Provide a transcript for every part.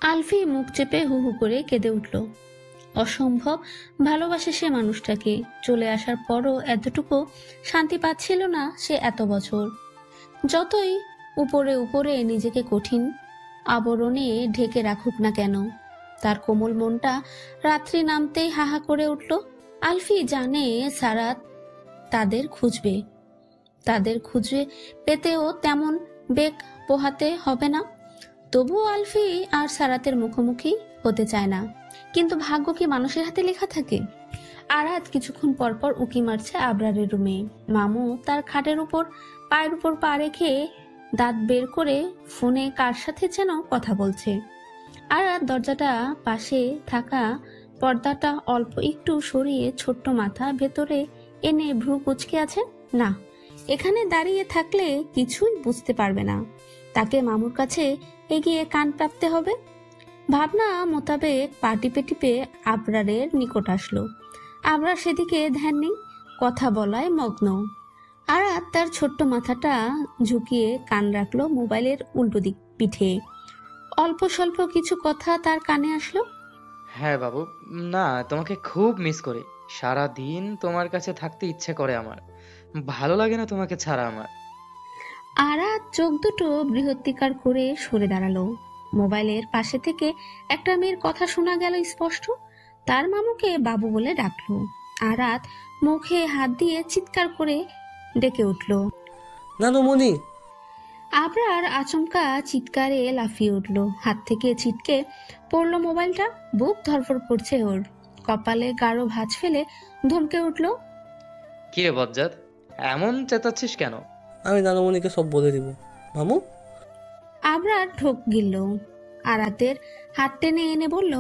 আলফি মুখ চেপে হু হু করে কেঁদে উঠল। অসম্ভব ভালোবাসে সে মানুষটাকে, চলে আসার পরও এতটুকু শান্তি পাচ্ছিল না সে এত বছর। যতই উপরে উপরে নিজেকে কঠিন আবরণে ঢেকে রাখুক না কেন, তার কোমল মনটা রাত্রি নামতেই হাহা করে উঠল। আলফি জানে সারাত তাদের খুঁজবে, তাদের খুঁজে পেতেও তেমন বেগ পোহাতে হবে না। তবুও আলফি আর সারাতের মুখোমুখি হতে চায় না। কিন্তু ভাগ্য কি মানুষের হাতে লেখা থাকে? আরাত কিছুক্ষণ পরপর উকি মারছে আবরারের রুমে। মামু তার খাটের উপর পায়ের উপর পা রেখে দাঁত বের করে ফোনে কার সাথে যেন কথা বলছে। আরাত দরজাটা পাশে থাকা পর্দাটা অল্প একটু সরিয়ে ছোট্ট মাথা ভেতরে এনে ভ্রু কুঁচকে আছে। না, এখানে দাঁড়িয়ে থাকলে কিছুই বুঝতে পারবে না। তাকে মামুর কাছে এগিয়ে কান পাততে হবে। ভাবনা মোতাবেক পা টিপে টিপে আবরারের নিকট আসলো। আবরার সেদিকে ধ্যান নেই, কথা বলায় মগ্ন। আরাত তার ছোট্ট মাথাটা ঝুঁকিয়ে কান রাখলো মোবাইলের উল্টো দিক পিঠে। অল্প স্বল্প কিছু কথা তার কানে আসলো। হ্যাঁ বাবু, না তোমাকে খুব মিস করি। সারা দিন তোমার কাছে থাকতে ইচ্ছে করে আমার। ভালো লাগে না তোমাকে ছাড়া আমার। আরাত চোখ দুটো বৃহত্তিকার করে সরে দাঁড়ালো। মোবাইলের পাশে থেকে একটা মেয়ের কথা শোনা গেল স্পষ্ট। তার মামুকে বাবু বলে ডাকলো। আরাত মুখে হাত দিয়ে চিৎকার করে ডেকে উঠল। নানুমণি! আবরার আচমকা চিৎকারে লাফিয়ে উঠল। হাত থেকে ছিটকে পড়লো মোবাইলটা। বুক ধরফর করছে ওর। কপালে গাঢ় ভাঁজ ফেলে ধমকে উঠল। কিরে বজ্জাত, এমন চেঁচাচ্ছিস কেন? আমি নানুমণিকে সব বলে দিব। মামু! আবরার ঠোক গিলল। আরাতের হাত টেনে এনে বলল,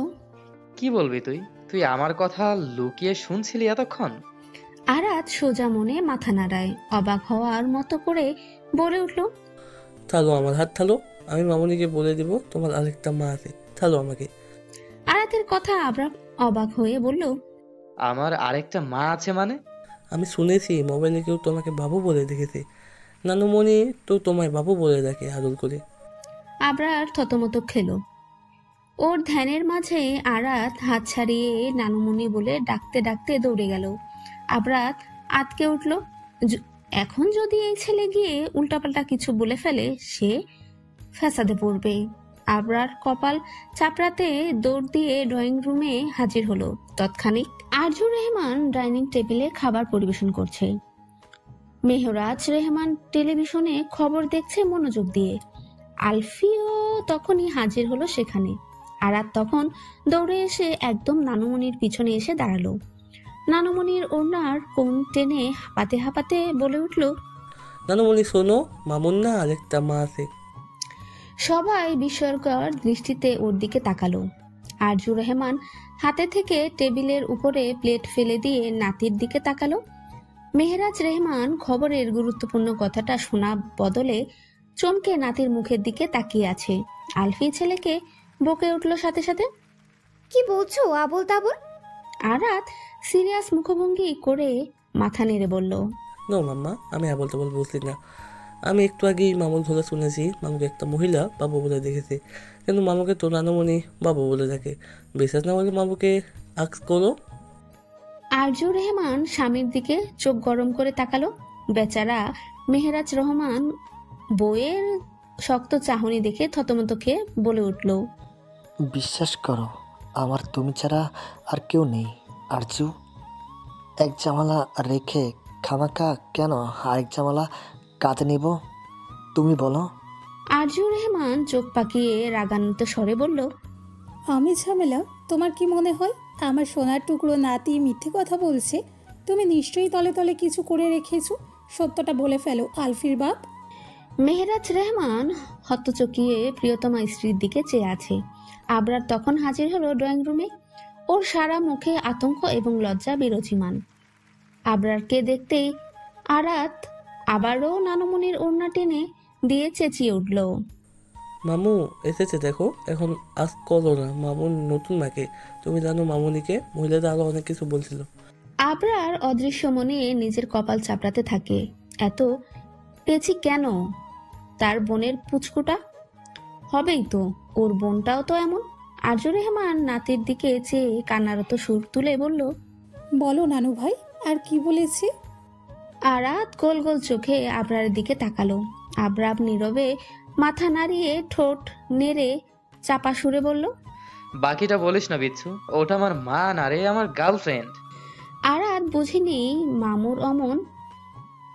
কি বলবি তুই? তুই আমার কথা লুকিয়ে শুনছিলি এতক্ষণ? আরাত সোজা মনে মাথা নাড়ায়, অবাক হওয়ার মতো করে বলে উঠল, থালো আমার হাত থালো। আমি মামুনিকে বলে দিব তোমার আরেকটা মা আছে। থালো আমাকে। আরাতের কথা আবরার অবাক হয়ে বলল, আমার আরেকটা মা আছে মানে? আমি শুনেছি মোবাইলে কেউ তোমাকে বাবু বলে দেখেছে। নানুমণি তো তোমায় বাবু বলে ডাকে আদর করে। আবরার থতমত খেল। ওর ধ্যানের মাঝে আরাত হাত ছাড়িয়ে নানুমণি বলে ডাকতে ডাকতে দৌড়ে গেল। আবরাত আতকে উঠল। এখন যদি এই ছেলে গিয়ে উল্টাপাল্টা কিছু বলে ফেলে, সে ফ্যাসাদে পড়বে। আবরার কপাল চাপড়াতে দৌড় দিয়ে ড্রয়িং রুমে হাজির হলো। তৎক্ষণিক আরজুর রহমান ডাইনিং টেবিলে খাবার পরিবেশন করছে। মেহরাজ রেহমান টেলিভিশনে খবর দেখছে মনোযোগ দিয়ে। আলফিও তখনই হাজির হলো সেখানে। আরাত তখন দৌড়ে এসে একদম নানুমণির পিছনে এসে দাঁড়ালো। নানুমণির ওনার কোণ টেনে হাঁপাতে হাঁপাতে বলে উঠল, নানুমণি শোনো, মামুন না আরেকটা মা আছে। সবাই বিস্ময়কর দৃষ্টিতে ওর দিকে তাকালো। আরজু রহমান হাতে থেকে টেবিলের উপরে প্লেট ফেলে দিয়ে নাতির দিকে তাকালো। মেহরাজ রেহমান খবরের গুরুত্বপূর্ণ কথাটা শোনা বদলে চমকে নাতির মুখের দিকে তাকিয়ে আছে। আলফি ছেলেকে বকে উঠল সাথে সাথে, কি বলছো আবল তাবল? আরাত সিরিয়াস মুখভঙ্গি করে মাথা নেড়ে বলল, নো মাম্মা, আমি আবল তাবল বলছি না। আমি একটু আগেই মামুর ঘরে শুনেছি মামুকে একটা মহিলা বাবু বলে দেখেছে, কিন্তু মামুকে তো নানুমণি বাবু বলে ডাকে। বিশ্বাস না হলে মামুকে আক্স করো। আরজু রহমান স্বামীর দিকে চোখ গরম করে তাকালো। বেচারা মেহরাজ রহমান বইয়ের শক্ত চাহনি দেখে থতমত খেয়ে বলে উঠল, বিশ্বাস করো, আমার তুমি ছাড়া আর কেউ নেই আরজু। এক জামালা রেখে খামাকা কেন আরেক জামালা কাঁধে নিব? তুমি বলো। আরজু রহমান চোখ পাকিয়ে রাগান্বিত স্বরে বলল, আমি ঝামেলা? তোমার কি মনে হয় আমার সোনার টুকরো নাতি মিথ্যে কথা বলছে? তুমি নিশ্চয়ই তলে তলে কিছু করে রেখেছো। সত্যটা বলে ফেলো আলফির বাপ। মেহরাজ রহমান হতচকিয়ে প্রিয়তমা স্ত্রীর দিকে চেয়ে আছে। আবরার তখন হাজির হলো ড্রয়িং রুমে। ওর সারা মুখে আতঙ্ক এবং লজ্জা বিরাজমান। আবরারকে দেখতেই আরাত আবারও নানুমণির ওড়না টেনে দিয়ে চেঁচিয়ে উঠল, মামু এসেছে দেখো। এখন আজ করো না মামুন নতুন মাকে। তুমি জানো মামুনিকে মহিলাদের আরো অনেক কিছু বলছিল। আবরার অদৃশ্য মনে নিজের কপাল চাপড়াতে থাকে। এত পেঁচি কেন তার বোনের পুচকুটা? হবেই তো, ওর বোনটাও তো এমন। আরজু রেহমান নাতির দিকে চেয়ে কান্নারত সুর তুলে বলল, বলো নানু ভাই, আর কি বলেছে? আরাত গোল গোল চোখে আবরারের দিকে তাকালো। আবরাব নীরবে মাথা নাড়িয়ে ঠোঁট নেড়ে চাপা সুরে বলল, বাকিটা বলিস না বিচ্ছু, ওটা আমার মা না রে, আমার গার্লফ্রেন্ড। আরাত বুঝিনি মামুর অমন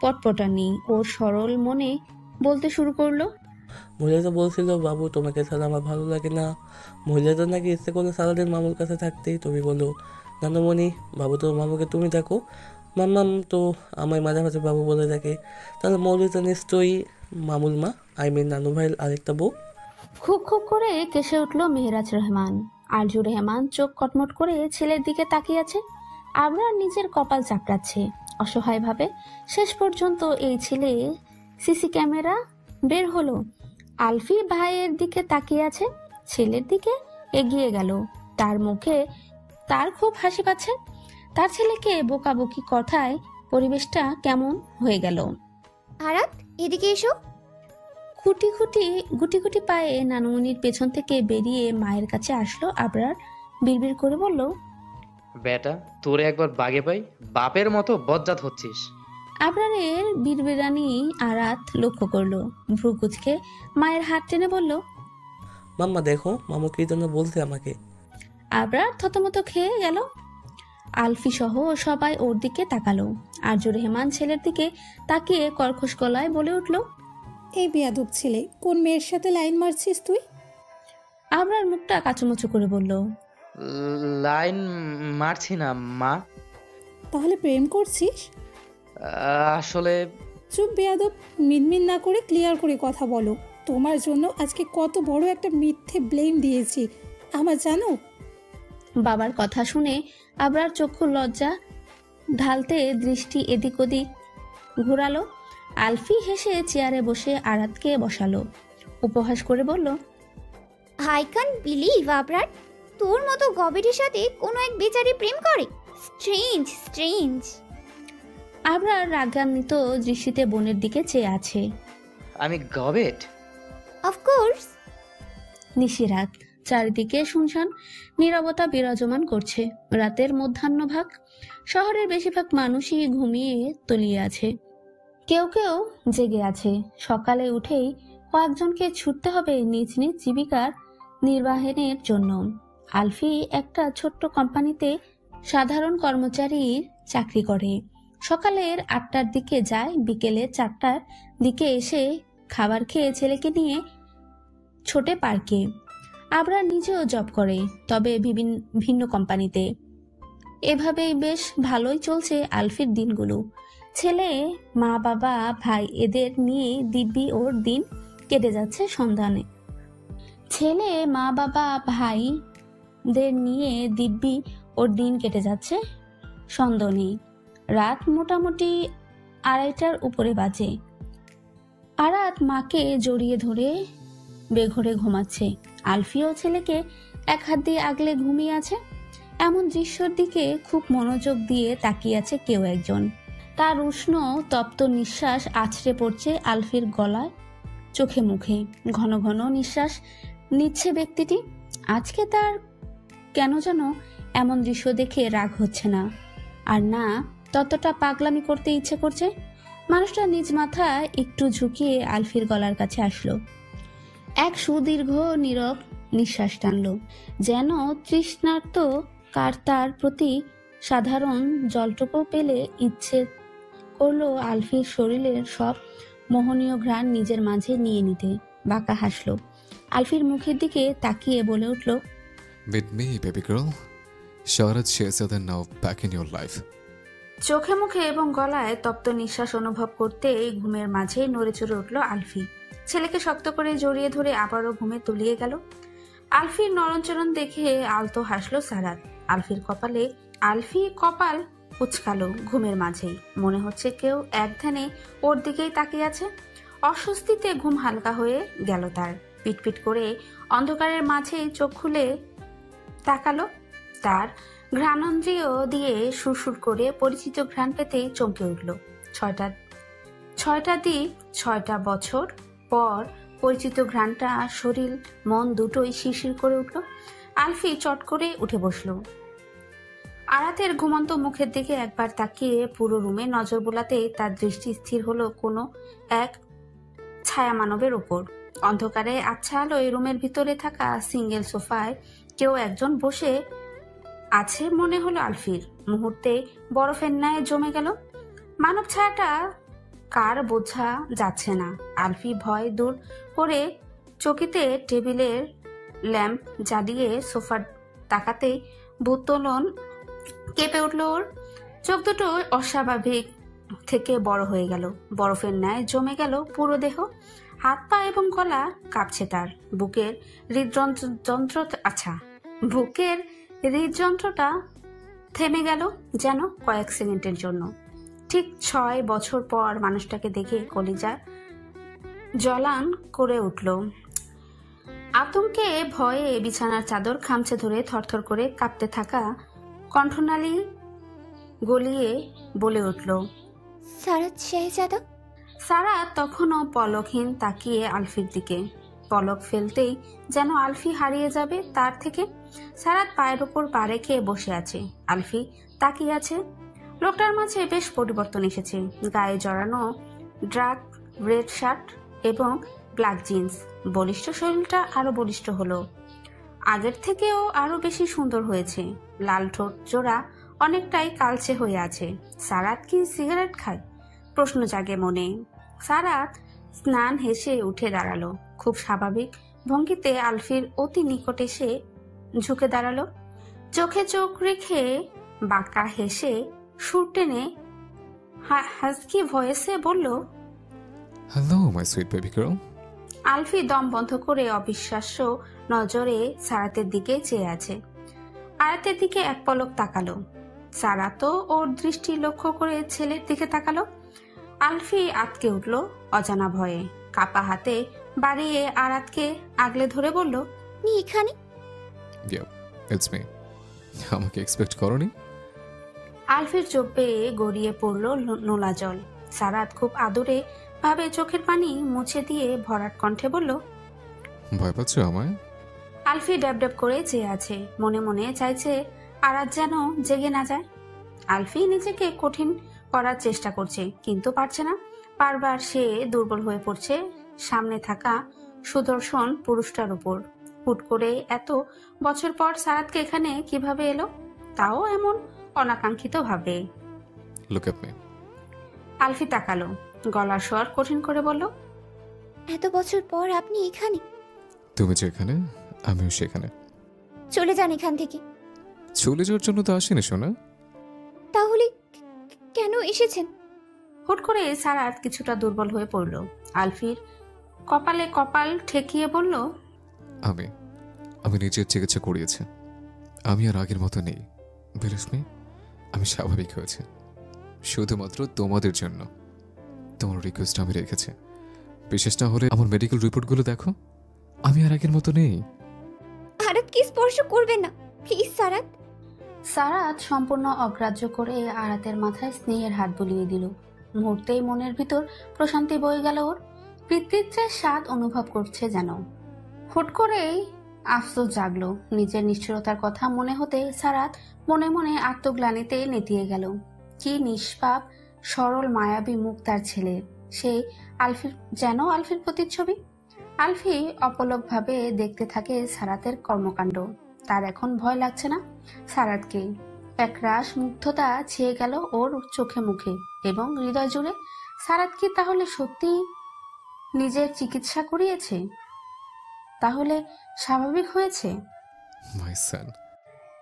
পটপটানি। ওর সরল মনে বলতে শুরু করলো, মহিলাটা বলছিল বাবু তোমাকে ছাড়া আমার ভালো লাগে না। মহিলাটা নাকি ইচ্ছে করলে সারাদিন মামুর কাছে থাকতেই। তুমি বলো নানুমণি বাবু তো মামুকে তুমি দেখো, মাম্মাম তো আমায় মাঝে মাঝে বাবু বলে ডাকে, তাহলে মৌলিটা নিশ্চয়ই মামুর মা, নানু ভাইয়ের আরেকটা বউ। খুব খুব করে কেসে উঠল মেহরাজ রহমান। আরজু রহমান চোখ কটমট করে ছেলের দিকে তাকিয়ে আছে। আবরার নিজের কপাল চাপড়াচ্ছে অসহায়ভাবে। শেষ পর্যন্ত এই ছেলে সিসি ক্যামেরা বের হলো, আলফি ভাইয়ের দিকে তাকিয়ে আছে, ছেলের দিকে এগিয়ে গেল। তার মুখে তার খুব হাসি পাচ্ছে। তার ছেলেকে বোকাবকি কথায় পরিবেশটা কেমন হয়ে গেল। আরাত, এদিকে এসো। গুটি গুটি পায়ে নানুমণির পেছন থেকে বেরিয়ে মায়ের কাছে আসলো আবরার। বিড়বিড় করে বলল, বেটা, তোরে একবার বাগে পাই, বাপের মতো বজ্জাত হচ্ছিস। আবরারের বিড়বিড়ানি আরাত লক্ষ্য করলো। ভ্রু কুচকে মায়ের হাত টেনে বলল, মাম্মা দেখো মামু কি জন্য বলছে আমাকে। আবরার থতমত খেয়ে গেল। আলফি সহ সবাই ওর দিকে তাকালো। আরজু রহমান ছেলের দিকে তাকিয়ে কর্কশ গলায় বলে উঠল, এই বেয়াদব ছেলে, কোন মেয়ের সাথে লাইন মারছিস তুই? আবরার মুখটা কাচুমুচু করে বলল, লাইন মারছি না মা, তাহলে প্রেম করছিস? আসলে চুপ বেয়াদব, মিনমিন না করে ক্লিয়ার করে কথা বলো। তোমার জন্য আজকে কত বড় একটা মিথ্যে ব্লেম দিয়েছি আমার, জানো? বাবার কথা শুনে আবরার চক্ষু লজ্জা ঢালতে দৃষ্টি এদিক ওদিক ঘোরালো। আলফি হেসে চেয়ারে বসে আরাতকে বসালো। উপহাস করে বলল, আই ক্যান বিলিভ আবরার, তোর মতো গবেটের সাথে কোনো এক বেচারি প্রেম করে। Strange strange. আবরার রাগান্বিত দৃষ্টিতে বোনের দিকে চেয়ে আছে। আমি গবেট? অফকোর্স। নিশিরাত, চারিদিকে শুনশান নীরবতা বিরাজমান করছে। রাতের মধ্যাহ্নভাগ। শহরের বেশিরভাগ মানুষই ঘুমিয়ে তলিয়ে আছে, কেউ কেউ জেগে আছে। সকালে উঠেই কয়েকজনকে ছুটতে হবে নিজ নিজ জীবিকার নির্বাহের জন্য। আলফি একটা ছোট্ট কোম্পানিতে সাধারণ কর্মচারীর চাকরি করে। সকালের 8টার দিকে যায়, বিকেলে 4টার দিকে এসে খাবার খেয়ে ছেলেকে নিয়ে ছোটে পার্কে। আবরার নিজেও জব করে, তবে ভিন্ন কোম্পানিতে। এভাবেই বেশ ভালোই চলছে আলফির দিনগুলো। ছেলে, মা বাবা, ভাই এদের নিয়ে দিব্যি ওর দিন কেটে যাচ্ছে সন্ধানে। ছেলে, মা বাবা, ভাইদের নিয়ে দিব্যি ওর দিন কেটে যাচ্ছে সন্ধানে। রাত মোটামুটি 2:30টার উপরে বাজে। আরাত মাকে জড়িয়ে ধরে বেঘরে ঘুমাচ্ছে। আলফিও ছেলেকে এক হাত দিয়ে আগলে ঘুমিয়ে আছে। এমন দৃশ্যর দিকে খুব মনোযোগ দিয়ে তাকিয়ে আছে কেউ একজন। তার উষ্ণ তপ্ত নিঃশ্বাস আছড়ে পড়ছে আলফির গলায়, চোখে মুখে। ঘন ঘন নিঃশ্বাস নিচ্ছে ব্যক্তিটি। আজকে তার কেন যেন এমন দৃশ্য দেখে রাগ হচ্ছে না, আর না ততটা পাগলামি করতে ইচ্ছে করছে। মানুষটা নিজ মাথা একটু ঝুঁকিয়ে আলফির গলার কাছে আসলো। এক সুদীর্ঘ নীরব নিঃশ্বাস টানলো, যেন তৃষ্ণার্ত কার তার প্রতি সাধারণ জলটুকু পেলে ইচ্ছে করলো আলফির শরীরের সব মোহনীয় ঘ্রাণ নিজের মাঝে নিয়ে নিতে। বাঁকা হাসলো। আলফির মুখের দিকে তাকিয়ে বলে উঠল, With me, baby girl. Sharat chaser than now back in your life. চোখে মুখে এবং গলায় তপ্ত নিঃশ্বাস অনুভব করতে ঘুমের মাঝে নড়ে চড়ে উঠল আলফি। ছেলেকে শক্ত করে জড়িয়ে ধরে আবারও ঘুমে তলিয়ে গেল। আলফির নরণচরণ দেখে আলতো হাসলো সারাত। আলফি কপাল উচকালো ঘুমের মাঝেই। মনে হচ্ছে কেউ এক ধ্যানে ওর দিকেই তাকিয়ে আছে। অস্বস্তিতে ঘুম হালকা হয়ে গেল তার। পিটপিট করে অন্ধকারের মাঝে চোখ খুলে তাকালো। তার ঘ্রাণেন্দ্রিয় দিয়ে সুরসুর করে পরিচিত ঘ্রাণ পেতেই চমকে উঠল। 6টা দিক 6টা বছর পর পরিচিত ঘ্রাণটা শরীর মন দুটোই শিরশির করে উঠল। আলফি চট করে উঠে বসল। আরাতের ঘুমন্ত মুখের দিকে একবার তাকিয়ে পুরো রুমে নজর বোলাতেই তার দৃষ্টি স্থির হলো কোনো এক ছায়া মানবের উপর। অন্ধকারে আচ্ছা আলোয় রুমের ভিতরে থাকা সিঙ্গেল সোফায় কেউ একজন বসে আছে মনে হলো আলফির। মুহূর্তে বরফের ন্যায় জমে গেল মানব ছায়াটা, কার বোঝা যাচ্ছে না। আলফি ভয় দূর করে চকিতে টেবিলের ল্যাম্প জ্বালিয়ে সোফার তাকাতেই ভূতোলন কেঁপে উঠল ওর। চোখ দুটো অস্বাভাবিক থেকে বড় হয়ে গেল, বরফের ন্যায় জমে গেল পুরো দেহ। হাত পা এবং গলা কাঁপছে তার। বুকের হৃদযন্ত্রটা থেমে গেল যেন কয়েক সেকেন্ডের জন্য। ঠিক 6 বছর পর মানুষটাকে দেখে কলিজা জ্বলান করে উঠল। আতঙ্কে ভয়ে বিছানার চাদর খামচে ধরে থরথর করে কাঁপতে থাকা কণ্ঠনালী গলিয়ে বলে উঠল, সারাত শেহজাদা। সারা তখনও পলকহীন তাকিয়ে আলফির দিকে। পলক ফেলতেই যেন আলফি হারিয়ে যাবে তার থেকে। সারাত পায়ের ওপর পা রেখে বসে আছে, আলফি তাকিয়ে আছে। লোকটার মাঝে বেশ পরিবর্তন এসেছে। গায়ে জড়ানো ডার্ক রেড শার্ট এবং ব্ল্যাক জিন্স। বলিষ্ঠ শরীরটা আরো বলিষ্ঠ হলো, আগের থেকেও আরো বেশি সুন্দর হয়েছে। লাল ঠোঁট জোড়া অনেকটাই কালচে হয়ে আছে। সারাত কি সিগারেট খায়? প্রশ্ন জাগে মনে। সারাত স্নান হেসে উঠে দাঁড়ালো। খুব স্বাভাবিক ভঙ্গিতে আলফির অতি নিকট এসে ঝুঁকে দাঁড়ালো। চোখে চোখ রেখে বাঁকা হেসে সুর টেনে হাসকি ভয়েসে বলল, hello my sweet baby girl. আলফি দম বন্ধ করে অবিশ্বাস্য নজরে সারাতের দিকে চেয়ে আছে। আরাতের দিকে এক পলক তাকালো। সারা তো ওর দৃষ্টি লক্ষ্য করে ছেলের দিকে তাকালো। আলফি আতকে উঠল অজানা ভয়ে। কাপা হাতে বাড়িয়ে আরাতকে আগলে ধরে বলল, নি এখানে? It's me. আমাকে এক্সপেক্ট করনি? আলফির চোখ বেয়ে গড়িয়ে পড়ল নোলা জল। সারাত খুব আদরে ভাবে চোখের পানি মুছে দিয়ে ভরাট কণ্ঠে বলল, ভয় পাচ্ছ আমায়? আলফি ড্যাব ড্যাব করে চেয়ে আছে। মনে মনে চাইছে আরাত যেন জেগে না যায়। আলফি নিজেকে কঠিন করার চেষ্টা করছে, কিন্তু পারছে না। বারবার সে দুর্বল হয়ে পড়ছে সামনে থাকা সুদর্শন পুরুষটার উপর। হুট করে এত বছর পর সারাতকে এখানে কিভাবে এলো, তাও এমন অনাকাঙ্ক্ষিত ভাবে। Look at me. আলফি তাকালো, গলার স্বর কঠিন করে বলল, এত বছর পর আপনি এখানে? তুমি যেখানে আমিও সেখানে। চলে যান এখান থেকে। চলে যাওয়ার জন্য তো আসেনি সোনা। তাহলে কেন এসেছেন? হুট করে সারাত কিছুটা দুর্বল হয়ে পড়ল। আলফির কপালে কপাল ঠেকিয়ে বলল, আমি নিজের চিকিৎসা করিয়েছি। আমি আর আগের মতো নেই। বিলিভ মি, আমি স্বাভাবিক হয়েছে শুধুমাত্র তোমাদের জন্য। তোমার রিকোয়েস্ট আমি রেখেছি। বিশেষ না হলে আমার মেডিকেল রিপোর্টগুলো দেখো, আমি আর আগের মতো নেই। আরাত কি স্পর্শ করবেন না প্লিজ সারাত। সারাত সম্পূর্ণ অগ্রাহ্য করে আরাতের মাথায় স্নেহের হাত বুলিয়ে দিল। মুহূর্তেই মনের ভিতর প্রশান্তি বয়ে গেল ওর। পিতৃত্বের স্বাদ অনুভব করছে যেন। হুট করেই আফসোস জাগলো। নিজের নিষ্ঠুরতার কথা মনে হতে সারাত মনে মনে আত্মগ্লানিতে নেতিয়ে গেল। কি নিষ্পাপ সরল মায়াবী মুখ তার ছেলের। সে আলফির প্রতিচ্ছবি। আলফি অপলকভাবে দেখতে থাকে সারাতের কর্মকাণ্ড। তার এখন ভয় লাগছে না সারাতকে। একরাশ মুগ্ধতা ছেয়ে গেল ওর চোখে মুখে এবং হৃদয় জুড়ে। সারাত কি তাহলে সত্যি নিজের চিকিৎসা করিয়েছে? তাহলে স্বাভাবিক হয়েছে? মাই সন।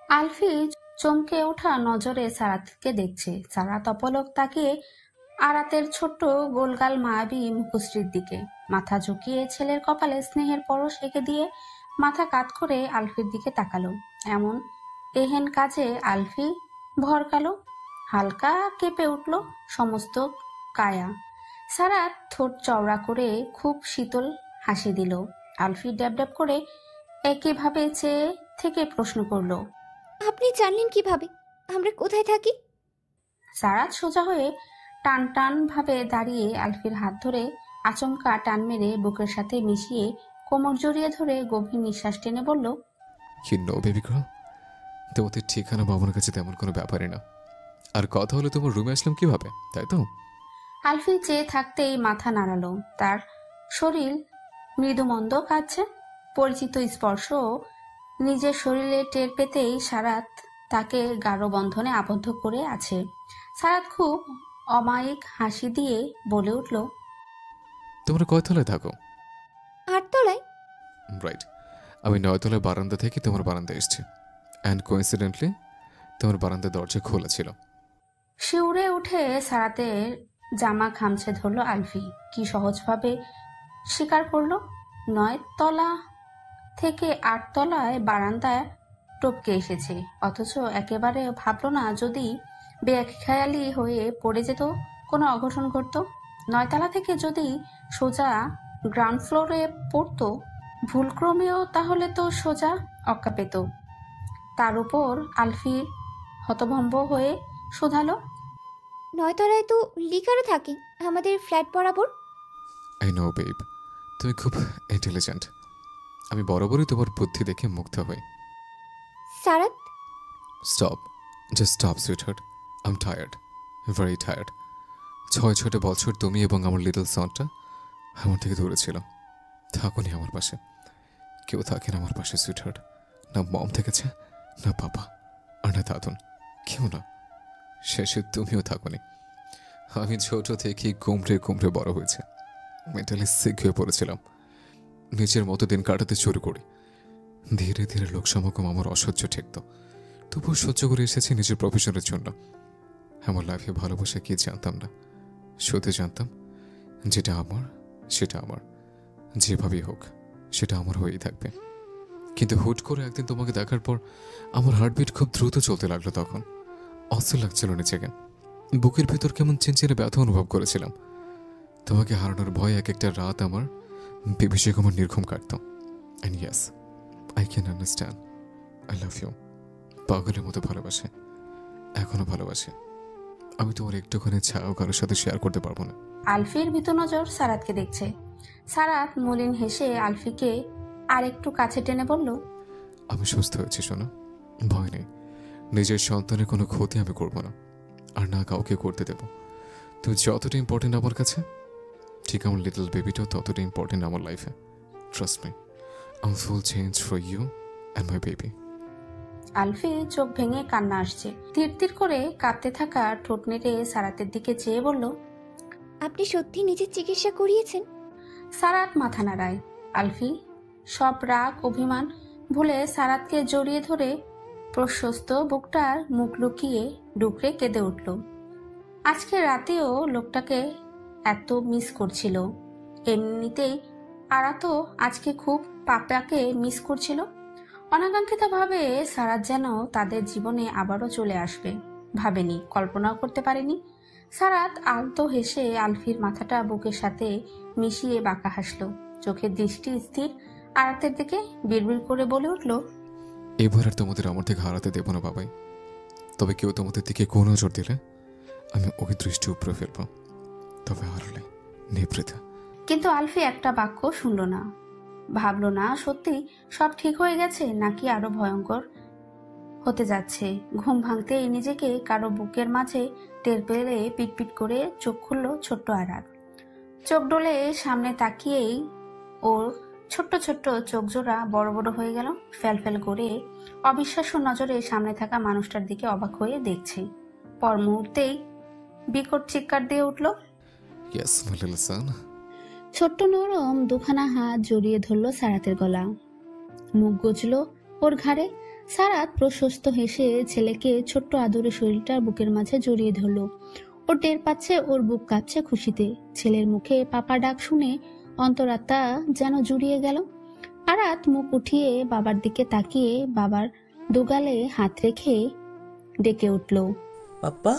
আলফি চমকে ওঠা নজরে সারাতকে দেখছে। সারাত অপলক তাকিয়ে আরাতের ছোট্ট গোলগাল মায়াবী মুখশ্রীর দিকে। মাথা ঝুঁকিয়ে ছেলের কপালে স্নেহের পরশ এঁকে দিয়ে মাথা কাত করে আলফির দিকে তাকালো। এমন এহেন কাজে আলফি ভরকালো। হালকা কেঁপে উঠল সমস্ত কায়া। সারাত ঠোঁট চওড়া করে খুব শীতল হাসি দিল। আলফি ড্যাব ড্যাব করে একইভাবে চেয়ে থেকে প্রশ্ন করলো, আপনি জানলেন কিভাবে আমরা কোথায় থাকি? সারাত সোজা হয়ে টান টান ভাবে দাঁড়িয়ে আলফির হাত ধরে আচমকা টান মেরে বুকের সাথে মিশিয়ে কোমর জড়িয়ে ধরে গভীর নিঃশ্বাস টেনে বলল, কি নো বেবি গার্ল, তোমাদের ঠিকানা বাবার কাছে তেমন কোনো ব্যাপারই না। আর কথা হলো তোমার রুমে আসলাম কিভাবে, তাই তো? আলফি চেয়ে থাকতেই মাথা নাড়ালো। তার শরীর মৃদুমন্দ কাঁপছে। পরিচিত স্পর্শ নিজের শরীরে টের পেতেই সারাত তাকে গাঢ় বন্ধনে আবদ্ধ করে আছে। সারাত খুব অমায়িক হাসি দিয়ে বলে উঠল, তোমরা কয়তলায় থাকো? 8 তলায়। রাইট, আমি 9 তলায় বারান্দা থেকে তোমার বারান্দায় এসেছি। অ্যান্ড কোইন্সিডেন্টলি তোমার বারান্দার দরজা খোলা ছিল। শিউরে উঠে সারাতের জামা খামছে ধরল আলফি। কি সহজভাবে স্বীকার করলো। 9 তলা থেকে 8 তলায় বারান্দায় টপকে এসেছে, অথচ একেবারে ভাবলো না যদি বেখেয়ালি হয়ে পড়ে যেত, কোনো অঘটন ঘটতো। 9 তলা থেকে যদি সোজা গ্রাউন্ড ফ্লোরে পড়তো ভুলক্রমেও, তাহলে তো সোজা অক্কা পেত। তার উপর আলফির হতভম্ব হয়ে শোধালো, 9 তলায় তো লিকারও থাকে আমাদের ফ্ল্যাট বরাবর। আই নো বেব, তুমি খুব ইন্টেলিজেন্ট। আমি বরাবরই তোমার বুদ্ধি দেখে মুগ্ধ হই। সারাত, stop, just stop sweetheart. I am tired, very tired. 6 বছর তুমি এবং আমার লিটল সনটা আমার থেকে দূরে ছিল। থাকুনি আমার পাশে, কেউ থাকে না আমার পাশে সুইটহার্ট। না মম থেকেছে, না বাবা, আর না দাদুন, কেউ না। শেষে তুমিও থাকুনি। আমি ছোট থেকেই কুমড়ে কুমড়ে বড় হয়েছে। মেন্টালি সিক হয়ে পড়েছিলাম। নিজের মতো দিন কাটাতে শুরু করি। ধীরে ধীরে লোক সমাগম আমার অসহ্য ঠেকত, তবুও সহ্য করে এসেছি নিজের প্রফেশনের জন্য। আমার লাইফে ভালোবাসা কি জানতাম না, শুধু জানতাম যেটা আমার সেটা আমার, যেভাবেই হোক সেটা আমার হয়েই থাকবে। কিন্তু হুট করে একদিন তোমাকে দেখার পর আমার হার্টবিট খুব দ্রুত চলতে লাগলো। তখন অস্থির লাগছিল নিজেকে, বুকের ভেতর কেমন চিনচিনে ব্যথা অনুভব করেছিলাম। তোমাকে হারানোর ভয় এক একটা রাত আমার বিভীষিক আমার নির্ঘুম কাটত। And yes, I can understand, I love you. পাগলের মতো ভালোবাসে, এখনো ভালোবাসে। আমি তোমার একটুখানি ছায়াও কারোর সাথে শেয়ার করতে পারবো না। আলফির ভীত নজর সারাতকে দেখছে। সারাত মলিন হেসে আলফিকে আর একটু কাছে টেনে বলল, আমি সুস্থ হয়েছি শোনো, ভয় নেই। নিজের সন্তানের কোনো ক্ষতি আমি করবো না, আর না কাউকে করতে দেব। তুমি যতটা ইম্পর্টেন্ট আমার কাছে, ঠিক আমার লিটল বেবিটাও ততটা ইম্পর্টেন্ট আমার লাইফে। Trust me, I am full change for you and my baby. Alfie চোখ ভেঙে কান্না আসছে। তীর তীর করে কাঁপতে থাকা ঠোঁট নেড়ে সারাতের দিকে চেয়ে বলল, আপনি সত্যি নিজের চিকিৎসা করিয়েছেন? সারাত মাথা নাড়ায়। আলফি সব রাগ অভিমান ভুলে সারাতকে জড়িয়ে ধরে প্রশস্ত বুকটার মুখ লুকিয়ে ডুকরে কেঁদে উঠল। আজকে রাতেও লোকটাকে এত মিস করছিল। এমনিতেই আরা তো আজকে খুব পাপাকে মিস করছিল। অনাকাঙ্ক্ষিতভাবে সারাত যেন তাদের জীবনে আবারও চলে আসবে। ভাবেনি, কল্পনাও করতে পারেনি। সারাত আলতো হেসে আলফির মাথাটা বুকের সাথে মিশিয়ে বাঁকা হাসলো। চোখের দৃষ্টি স্থির আরাতের দিকে বিড়বিড় করে বলে উঠল, এবার আর তোমাদের আমার থেকে হারাতে দেবো না বাবাই। তবে কেউ তোমাদের দিকে কোন নজর দিলে আমি ওই দৃষ্টি উপরে ফেলবো। তবে হারলে নিবৃতা। কিন্তু আলফি একটা বাক্য শুনল না। ভাবলো না সত্যি সব ঠিক হয়ে গেছে নাকি আরো ভয়ঙ্কর হতে যাচ্ছে। ঘুম ভাঙতেই নিজেকে কারো বুকের মাঝে টের পেলে পিটপিট করে চোখ খুলল ছোট্ট আরাত। চোখ ডলে সামনে তাকিয়েই ওর ছোট্ট ছোট্ট চোখ জোড়া বড় বড় হয়ে গেল। ফ্যালফ্যাল করে অবিশ্বাস্য নজরে সামনে থাকা মানুষটার দিকে অবাক হয়ে দেখছে। পর মুহূর্তেই বিকট চিৎকার দিয়ে উঠল, ইয়েস মাই লিটল সন। ছোট্ট নরম দুখানা হাত জড়িয়ে ধরল সারাতের গলা। মুখ গজল ওর ঘাড়ে। সারাত প্রশস্ত হেসে ছেলেকে ছোট্ট আদরে শরীরটার বুকের মাঝে জড়িয়ে ধরল। ওর টের পাচ্ছে ওর বুক কাঁপছে খুশিতে। ছেলের মুখে পাপা ডাক শুনে অন্তরাত্মা যেন জুড়িয়ে গেল। আরাত মুখ উঠিয়ে বাবার দিকে তাকিয়ে বাবার দুগালে হাত রেখে ডেকে উঠল, পাপ্পা।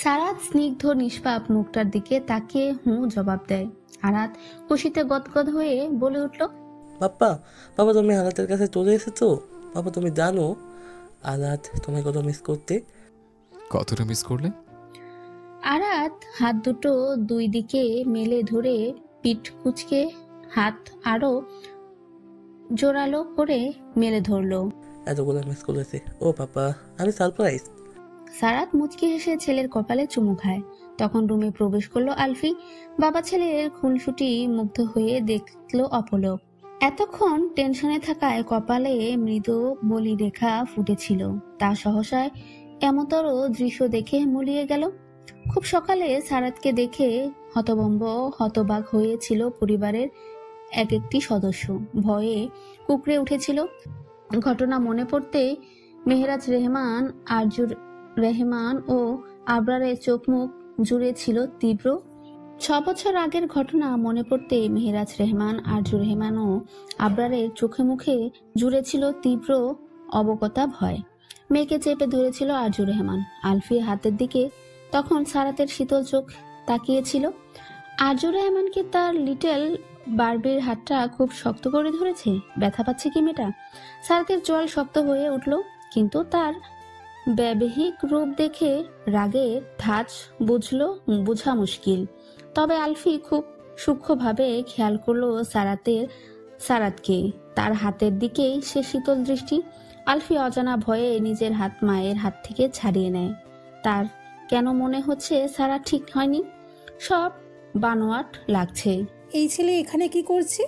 সারাত স্নিগ্ধ নিষ্পাপ মুখটার দিকে তাকিয়ে জবাব দেয়। আরাত খুশিতে গদগদ হয়ে বলে উঠল, পাপ্পা, বাবা তুমি আরাতের কাছে চলে এসেছো। বাবা তুমি জানো আরাত তোমায় কত মিস করতে। কতটা মিস করলে? আরাত হাত দুটো দুই দিকে মেলে ধরে পিঠ কুঁচকে হাত আরো জোরালো করে মেলে ধরলো। এতগুলো মিস করেছে। ও পাপা, আমি সারপ্রাইজ। সারাত মুচকি হেসে ছেলের কপালে চুমু খায়। তখন রুমে প্রবেশ করলো আলফি। বাবা ছেলের খুনসুটি মুগ্ধ হয়ে দেখলো অপলক। এতক্ষণ টেনশনে থাকায় কপালে মৃদু বলি রেখা ফুটেছিল, তা সহসায় এমতর দৃশ্য দেখে মুলিয়ে গেল। খুব সকালে সারাতকে দেখে হতভম্ব হতবাক হয়েছিল পরিবারের এক একটি সদস্য। ভয়ে কুকড়ে উঠেছিল। ঘটনা মনে পড়তে মেহরাজ রেহমান, আরজুর রেহমান ও আবরারের চোখ মুখ জুড়ে ছিল তীব্র। 6 বছর আগের ঘটনা মনে পড়তে মেহরাজ রেহমান, আরজুর রেহমান ও আবরারের চোখে মুখে জুড়ে ছিল তীব্র অবকতা ভয়। মেয়েকে চেপে ধরেছিল আরজুর রেহমান। আলফির হাতের দিকে তখন সারাতের শীতল চোখ তাকিয়েছিল। আরজুর রেহমান কি তার লিটল বারবির হাতটা খুব শক্ত করে ধরেছে? ব্যথা পাচ্ছে কি মেয়েটা? সারাতের জল শক্ত হয়ে উঠল, কিন্তু তার ব্যবহিক রূপ দেখে রাগের ধাঁচ বোঝা মুশকিল। তবে আলফি খুব সূক্ষ্মভাবে খেয়াল করলো সারাতকে, তার হাতের দিকেই সে শীতল দৃষ্টি। আলফি অজানা ভয়ে নিজের হাত মায়ের হাত থেকে ছাড়িয়ে নেয়। তার কেন মনে হচ্ছে সারা ঠিক হয়নি, সব বানোয়াট লাগছে। এই ছেলে এখানে কি করছে?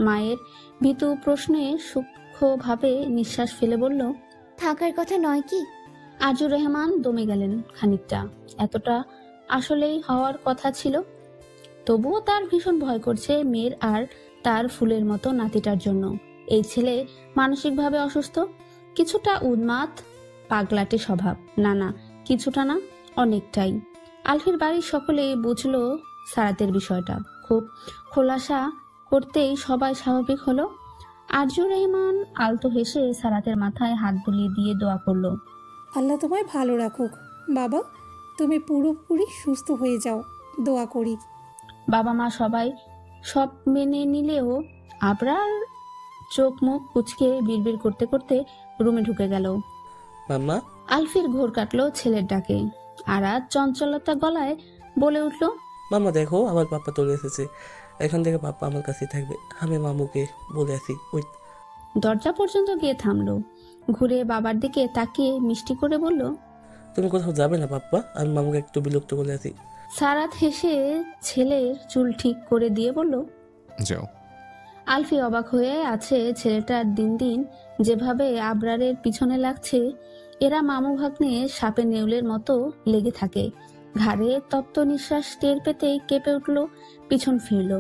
মায়ের ভীতু প্রশ্নে সূক্ষ্মভাবে নিঃশ্বাস ফেলে বলল, থাকার কথা নয় কি? আরজুর রেহমান দমে গেলেন খানিকটা। এতটা আসলেই হওয়ার কথা ছিল। তবুও তার ভীষণ ভয় করছে মেয়ের আর তার ফুলের মতো নাতিটার জন্য। এই ছেলে মানসিকভাবে অসুস্থ, কিছুটা উন্মাদ, পাগলাটে স্বভাব। না, কিছুটা না, অনেকটাই। আলফির বাড়ির সকলে বুঝলো সারাতের বিষয়টা। খুব খোলাসা করতেই সবাই স্বাভাবিক হলো। আরজুর রেহমান আলতো হেসে সারাতের মাথায় হাত বুলিয়ে দিয়ে দোয়া করলো, আল্লাহ তোমায় ভালো রাখুক বাবা, তুমি পুরোপুরি সুস্থ হয়ে যাও, দোয়া করি। বাবা মা সবাই সব মেনে নিলেও আবরার চোখ মুখ কুচকে বিড়বিড় করতে করতে রুমে ঢুকে গেল। মাম্মা, আলফির ঘোর কাটলো ছেলের ডাকে। আরাত চঞ্চলতা গলায় বলে উঠল, মাম্মা দেখো আমার পাপা চলে এসেছে। এখান থেকে পাপা আমার কাছেই থাকবে। আমি মামুকে বলে আসি। ওই দরজা পর্যন্ত গিয়ে থামলো। ঘুরে বাবার দিকে তাকিয়ে মিষ্টি করে বলল, তুমি কোথাও যাবে না পাপ্পা? আমি মামুকে একটু বিলুপ্ত করে আসি। সারাত হেসে ছেলের চুল ঠিক করে দিয়ে বলল, যাও। আলফি অবাক হয়ে আছে ছেলেটার দিন দিন যেভাবে আবরারের পিছনে লাগছে। এরা মামু ভাগ্নে সাপে নেউলের মতো লেগে থাকে। ঘাড়ে তপ্ত নিঃশ্বাস টের পেতেই কেঁপে উঠল, পিছন ফিরল।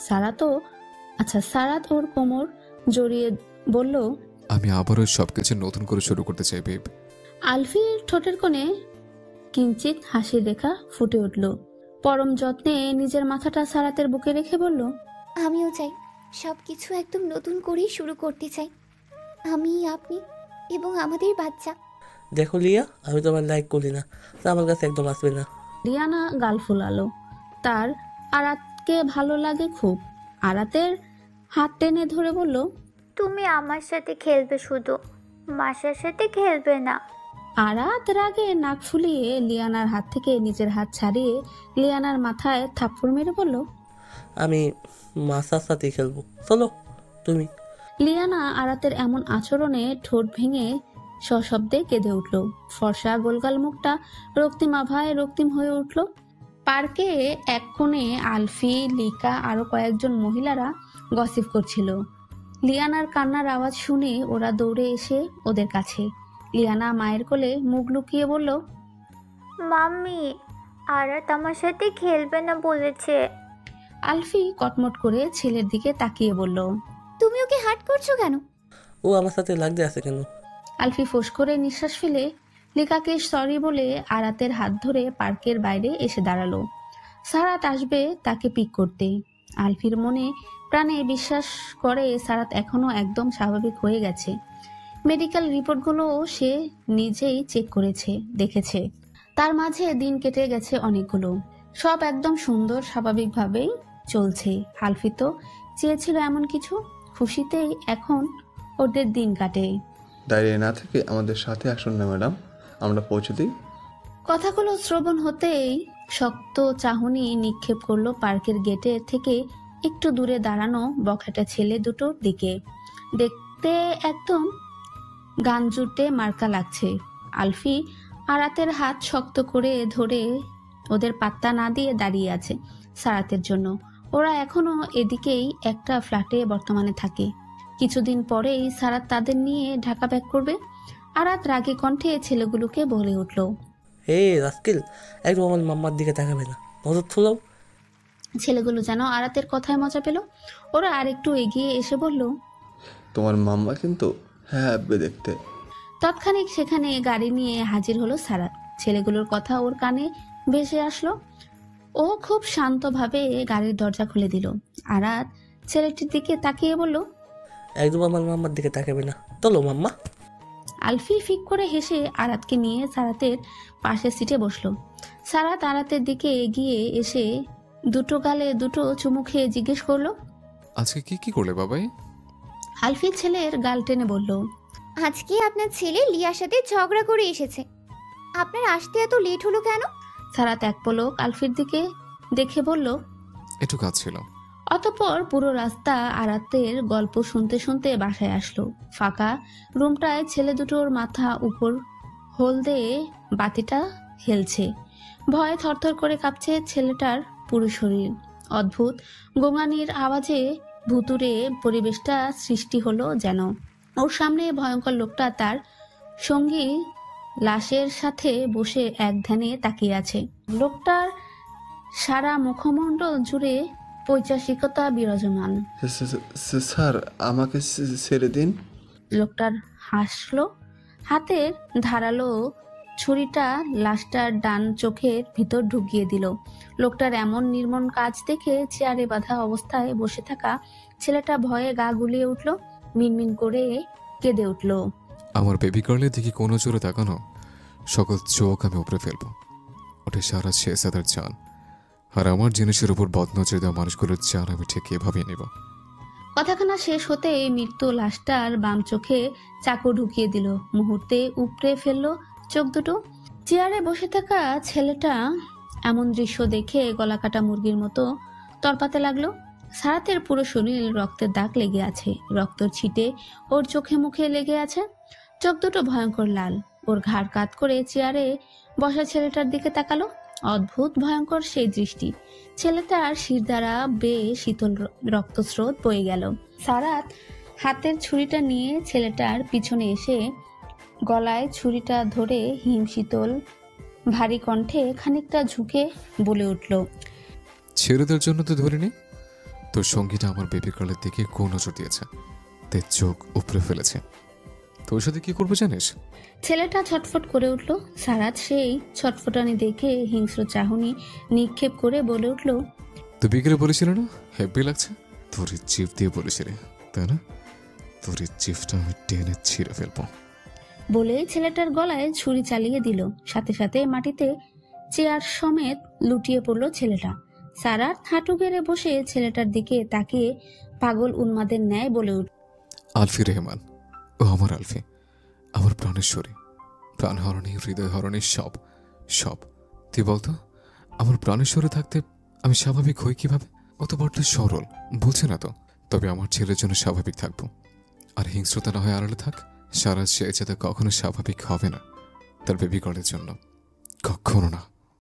সারাত ওর কোমর জড়িয়ে বলল, আমি আবারও সবকিছু নতুন করে শুরু করতে চাই বেব। আলফির ঠোঁটের কোণে কিঞ্চিত হাসির রেখা ফুটে উঠল। পরম যত্নে নিজের মাথাটা সারাতের বুকে রেখে বলল, আমিও চাই সব কিছু একদম নতুন করেই শুরু করতে চাই। আমি, আপনি এবং আমাদের বাচ্চা। দেখো লিয়া, আমি তোমার লাইক করি না, তা আমার কাছে একদম আসবে না। রিয়ানা গাল ফুলালো। তার আরাতকে ভালো লাগে খুব। আরাতের হাত টেনে ধরে বলল, তুমি আমার সাথে খেলবে, শুধু মাসার সাথে খেলবে না। আরাত রাগে নাক ফুলিয়ে লিয়ানার হাত থেকে নিজের হাত ছাড়িয়ে লিয়ানার মাথায় থাপ্পড় মেরে বলল, আমি মাসার সাথে খেলবো, চলো তুমি। লিয়ানা আরাতের এমন আচরণে ঠোঁট ভেঙে সশব্দে কেঁদে উঠল। ফর্সা গোলগাল মুখটা রক্তিম আভায় রক্তিম হয়ে উঠল। পার্কে এক কোণে আলফি, লিকা আরো কয়েকজন মহিলারা গসিপ করছিল। লিয়ানার কান্নার আওয়াজ শুনে ওরা দৌড়ে এসে ওদের কাছে। লিয়ানা মায়ের কোলে মুখ লুকিয়ে বলল, মাম্মি, আরাত আমার সাথে খেলবে না বলেছে। আলফি কটমট করে ছেলের দিকে তাকিয়ে বলল, তুমি ওকে হার্ট করছো কেন? ও আমার সাথে লাগতে আছে কেন? আলফি ফোঁস করে নিঃশ্বাস ফেলে লিকাকে সরি বলে আরাতের হাত ধরে পার্কের বাইরে এসে দাঁড়ালো। সারাত আসবে তাকে পিক করতে। আলফির মনে প্রাণে বিশ্বাস করে সারাত এখনো একদম স্বাভাবিক হয়ে গেছে। মেডিকেল রিপোর্টগুলো সে নিজেই চেক করেছে, দেখেছে। তার মাঝে দিন কেটে গেছে অনেকগুলো, সব একদম সুন্দর স্বাভাবিকভাবেই চলছে। আলফি তো চেয়েছিল এমন কিছু, খুশিতেই এখন ওদের দিন কাটে। দাঁড়িয়ে না থেকে আমাদের সাথে আসুন না ম্যাডাম, আমরা পৌঁছে দিই। কথাগুলো শ্রবণ হতেই শক্ত চাহনি নিক্ষেপ করলো পার্কের গেটের থেকে একটু দূরে দাঁড়ানো বখাটে ছেলে দুটোর দিকে। দেখতে একদম গান জুটে মার্কা লাগছে। আলফি আরাতের হাত শক্ত করে ধরে ওদের পাত্তা না দিয়ে দাঁড়িয়ে আছে সারাতের জন্য। ওরা এখনো এদিকেই একটা ফ্ল্যাটে বর্তমানে থাকে। কিছুদিন পরেই সারাত তাদের নিয়ে ঢাকা ব্যাক করবে। আরাত রাগে কণ্ঠে ছেলেগুলোকে বলে উঠল, হে রাস্কিল, একদম আমার মাম্মার দিকে তাকাবে না, নজর থুলাও। ছেলেগুলো যেন আরাতের কথায় মজা পেল। ওরা আরেকটু এগিয়ে এসে বলল, তোমার মাম্মা কিন্তু হ্যাঁ দেখতে। তৎক্ষণিক সেখানে গাড়ি নিয়ে হাজির হলো সারাত। ছেলেগুলোর কথা ওর কানে ভেসে আসলো। ও খুব শান্তভাবে গাড়ির দরজা খুলে দিল। আরাত ছেলেটির দিকে তাকিয়ে বলল, একদম আমার মাম্মার দিকে তাকাবে না, চলো মাম্মা। আলফি ফিক করে হেসে আরাতকে নিয়ে সারাতের পাশের সিটে বসলো। সারাত আরাতের দিকে এগিয়ে এসে দুটো গালে দুটো চুমু খেয়ে জিজ্ঞেস করলো, আজকে কি কি করলে বাবাই? আলফি ছেলের গাল টেনে বলল, আজকে আপনার ছেলে লিয়ার সাথে ঝগড়া করে এসেছে। আপনার আসতে এত লেট হলো কেন? সারাত এক পলক আলফির দিকে দেখে বলল, একটু কাজ ছিল। অতঃপর পুরো রাস্তা আরাতের গল্প শুনতে শুনতে বাসায় আসলো। ফাঁকা রুমটায় ছেলে দুটোর মাথা উপর হলদে বাতিটা হেলছে। ভয়ে থরথর করে কাঁপছে ছেলেটার পুরো শরীর। অদ্ভুত গোঙানির আওয়াজে ভুতুরে পরিবেশটা সৃষ্টি হলো যেন। ওর সামনে ভয়ঙ্কর লোকটা তার সঙ্গী লাশের সাথে বসে এক ধ্যানে তাকিয়ে আছে। লোকটার সারা মুখমণ্ডল জুড়ে পৈশাচিকতা বিরাজমান। স্যার, আমাকে ছেড়ে দিন। লোকটার হাসলো, হাতের ধারালো ছুরিটা লাশটার ডান চোখের ভিতর ঢুকিয়ে দিল। লোকটার এমন নির্মম কাজ দেখে চেয়ারে বাঁধা অবস্থায় বসে থাকা ছেলেটা ভয়ে গা গুলিয়ে উঠল, মিনমিন করে কেঁদে উঠল। আমার বেবি গার্লের দিকে কোনো জোরে তাকানো, সকল চোখ আমি উপরে ফেলবো। ওটা সারা শেষাদার জান, আর আমার জিনিসের উপর বদনজর দেওয়া মানুষগুলোর জান আমি ঠিক এভাবে নেব। কথাখানা শেষ হতে মৃত্যু লাশটার বাম চোখে চাকু ঢুকিয়ে দিল। মুহূর্তে উপড়ে ফেললো চোখ দুটো। চেয়ারে বসে থাকা ছেলেটা এমন দৃশ্য দেখে গলা কাটা মুরগির মতো তরপাতে লাগলো। সারাতের পুরো শরীর রক্তের দাগ লেগে আছে, রক্তর ছিটে ওর চোখে মুখে লেগে আছে। চোখ দুটো ভয়ঙ্কর লাল। ওর ঘাড় কাত করে চেয়ারে বসা ছেলেটার দিকে তাকালো। অদ্ভুত ভয়ঙ্কর সেই দৃষ্টি। ছেলেটার শির দ্বারা বেয়ে শীতল রক্তস্রোত বয়ে গেল। সারাত হাতের ছুরিটা নিয়ে ছেলেটার পিছনে এসে গলায় ছুরিটা ধরে হিমশীতল ভারী কণ্ঠে খানিকটা ঝুঁকে বলে উঠল, ছেলেদের জন্য তো ধরিনি, তোর সঙ্গীটা আমার বেবি গার্লের দিকে কোন নজর দিয়েছে, তাই চোখ উপরে ফেলেছে। তোর সাথে কি করবো জানিস? ছেলেটা ছটফট করে উঠল। সারাত সেই ছটফটানি দেখে হিংস্র চাহনি নিক্ষেপ করে বলে উঠল, তুই বিকেলে বলেছিল না হ্যাপি লাগছে? তোর জিভ দিয়ে বলেছিলে তাই না? তোর জিভটা আমি টেনে ছিঁড়ে ফেলবো। বলে ছেলেটার গলায় ছুরি চালিয়ে দিল। সাথে সাথে মাটিতে চেয়ার সমেত লুটিয়ে পড়ল ছেলেটা। সারাত হাঁটু গেড়ে বসে ছেলেটার দিকে তাকিয়ে পাগল উন্মাদের ন্যায় বলে উঠল, আলফি রেহমান, ও আমার আলফি, আমার প্রাণেশ্বরী, প্রাণ হরণী, হৃদয় হরণী, সব সব। তুই বলতো আমার প্রাণেশ্বরে থাকতে আমি স্বাভাবিক হই কিভাবে? ও তো বড্ড সরল, বুঝছে না তো। তবে আমার ছেলের জন্য স্বাভাবিক থাকবো, আর হিংস্রতা না হয় আড়ালে থাক। সারা সে যাতে কখনো স্বাভাবিক হবে না তার বেবি গার্লের জন্য, কখনো না।